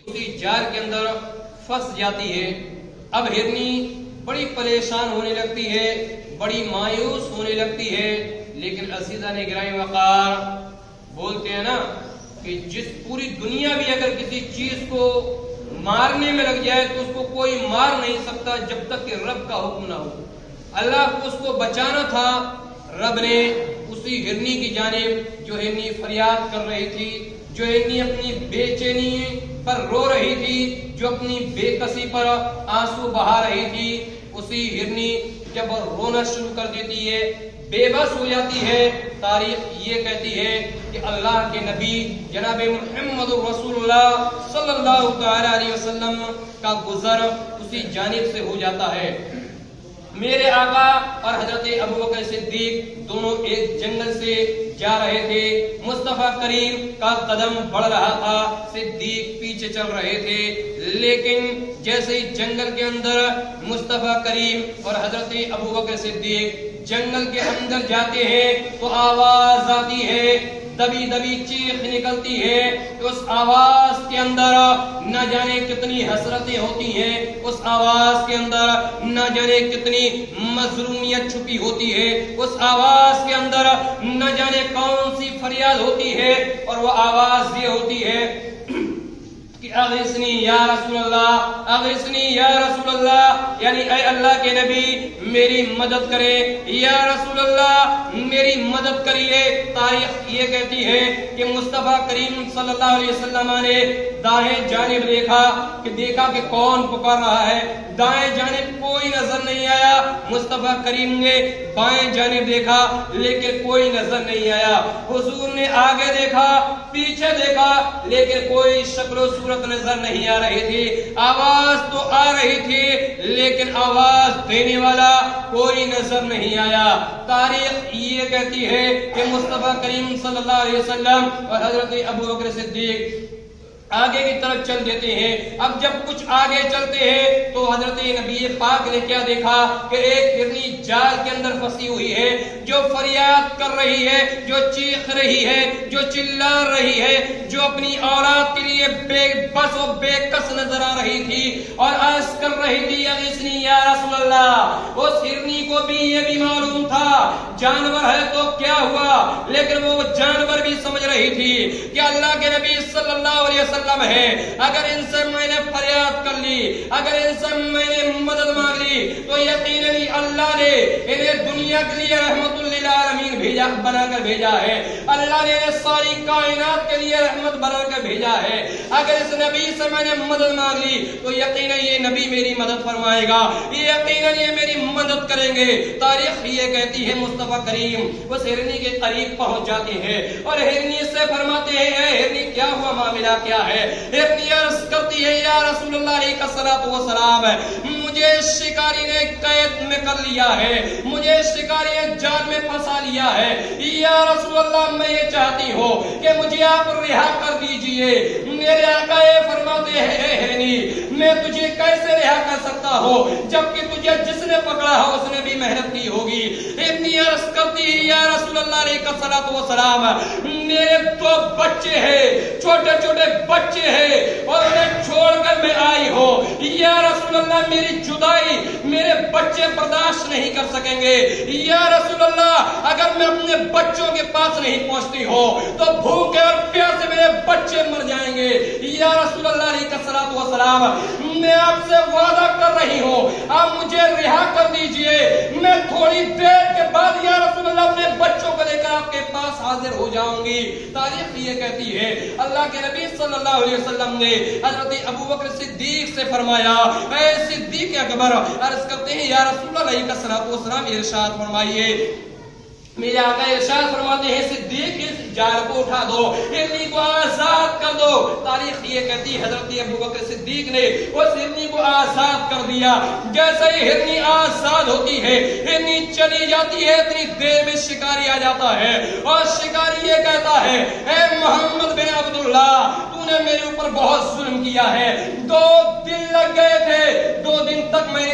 اسی جال کے اندر پھنس جاتی ہے۔ اب ہرنی بڑی پریشان ہونے لگتی ہے، بڑی مایوس ہونے لگتی ہے، لیکن عزیزان گرامی وقار بولتے ہیں نا کہ جس پوری دنیا بھی اگر کسی چیز کو مارنے میں لگ جائے تو اس کو کوئی مار نہیں سکتا جب تک کہ رب کا حکم نہ ہو۔ اللہ کو اس کو بچانا تھا، رب نے اسی ہرنی کی جانب، جو ہرنی فریاد کر رہی تھی، جو ہرنی اپنی بے چینی پر رو رہی تھی، جو اپنی بے کسی پر آنسو بہا رہی تھی، اسی ہرنی جب رونا شروع کر دیتی ہے، بے بس ہو جاتی ہے، تاریخ یہ کہتی ہے کہ اللہ کے نبی جناب محمد رسول اللہ صلی اللہ تعالی علیہ وسلم کا گزر اسی جانب سے ہو جاتا ہے۔ میرے آقا اور حضرت ابوبکر صدیق دونوں ایک جنگل سے جا رہے تھے، مصطفیٰ کریم کا قدم بڑھ رہا تھا، صدیق پیچھے چل رہے تھے، لیکن جیسے ہی جنگل کے اندر مصطفیٰ کریم اور حضرت ابوبکر صدیق جنگل کے اندر جاتے ہیں تو آواز آتی ہے، دبی دبی چیخ نکلتی ہے، اس آواز کے اندر نہ جانے کتنی حسرتیں ہوتی ہیں، اس آواز کے اندر نہ جانے کتنی مظلومیت چھپی ہوتی ہے، اس آواز کے اندر نہ جانے کون سی فریاد ہوتی ہے، اور وہ آواز یہ ہوتی ہے کہ اغثنی یا رسول اللہ، اغثنی یا رسول اللہ، یعنی اے اللہ کے نبی میری مدد کرے، یا رسول اللہ میری مدد کریے۔ تاریخ یہ کہتی ہے کہ مصطفیٰ کریم صلی اللہ علیہ وسلم نے دائیں جانب دیکھا کہ کون پکار رہا ہے، دائیں جانب کوئی نظر نہیں آیا، مصطفیٰ کریم نے بائیں جانب دیکھا لیکن کوئی نظر نہیں آیا، حضور نے آگے دیکھا، پیچھے دیکھا، لیکن کوئی شکل و صورت نظر نہیں آ رہی تھی، آواز تو آ رہی تھی لیکن آواز دینے والا کوئی نظر نہیں آیا۔ تاریخ یہ کہتی ہے کہ مصطفیٰ کریم صلی اللہ علیہ وسلم اور حضرت ابوبکر صدیق آگے کی طرف چل دیتے ہیں۔ اب جب کچھ آگے چلتے ہیں تو حضرت نبی پاک نے کیا دیکھا کہ ایک ہرنی جال کے اندر پھنسی ہوئی ہے، جو فریاد کر رہی ہے، جو چیخ رہی ہے، جو چلا رہی ہے، جو اپنی اولاد کے لیے بے بس و بے کس نظر آ رہی تھی اور عرض کر رہی تھی اغثنی یا رسول اللہ۔ اس ہرنی کو بھی یہ بھی معلوم تھا جانور ہے تو کیا ہوا، لیکن وہ جانور بھی سمجھ رہی تھی کہ اللہ کے نبی صلی اللہ علیہ وسلم ہے، اگر ان سے میں نے فریاد کر لی، اگر ان سے میں نے مدد مانگ لی تو یقیناً اللہ نے انہیں دنیا کے لیے رحمت للعالمین بنا کر بھیجا ہے، اللہ نے ساری کائنات کے لیے رحمت بنا کر بھیجا ہے، اگر اس نبی سے میں نے مدد مانگ لی تو یقیناً یہ نبی میری مدد فرمائے گا، یقیناً یہ میری مدد کریں گے۔ تاریخ یہ کہتی ہے مصطفیٰ کریم اس ہرنی کے قریب پہنچ جاتے ہیں اور ہرنی سے فرماتے ہیں اے ہرنی کیا ہوا، معاملہ کیا ہے؟ ہرنی عرض کرتی ہے یا رسول اللہ علیہ الصلوۃ والسلام مجھے شکاری نے قید میں کر لیا ہے، مجھے شکاری نے جال میں پھنسا لیا ہے، یا رسول اللہ میں یہ چاہتی ہوں کہ مجھے آپ رہا کر دیجئے۔ میرے آقا فرماتے ہیں اے ہرنی میں تجھے کیسے رہا کر سکتا ہوں جبکہ تجھے جس نے پکڑا ہو اس نے بھی محنت کی ہوگی۔ ہرنی عرض کرتی ہے یا رسول اللہ علیہ الصلوۃ والسلام میرے دو بچے ہیں، چھوٹے چھوٹے بچے ہیں اور انہیں چھوڑ کر میں آئی ہوں، یا رسول اللہ میری جدائی میرے بچے برداشت نہیں کر سکیں گے، یا رسول اللہ اگر میں اپنے بچوں کے پاس نہیں پہنچتی ہوں تو بھوکے اور پیاسے میرے بچے مر جائیں گے، یا رسول اللہ علیہ الصلوۃ والسلام میں آپ سے وعدہ کر رہی ہوں آپ مجھے رہا کر دیجئے، میں تھوڑی دیر کے بعد یا رسول اللہ اپنے بچوں کو لے کر آپ کے پاس حاضر ہو جاؤں گی۔ تاریخ یہ کہتی ہے اللہ کے نبی صلی اللہ علیہ وسلم نے حضرت ابوبکر صدیق سے فرمایا اے صدیق اکبر، عرض کرتے ہیں یا رسول اللہ علیہ الصلوۃ والسلام ارشاد فرمائیے۔ میرے آقا ارشاد فرماتے ہیں صدیق اس جال کو اٹھا دو، ہرنی کو آزاد کر دو۔ تاریخ یہ کہتی ہے حضرت ابوبکر صدیق نے اس ہرنی کو آزاد کر دیا، جیسے ہی ہرنی آزاد ہوتی ہے ہرنی چلی جاتی ہے، اتنی دیر میں شکاری آ جاتا ہے اور شکاری یہ کہتا ہے اے محمد بن عبداللہ تو نے میرے اوپر بہت ظلم کیا ہے، 2 دن لگ گئے تھے، 2 دن تک میں نے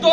2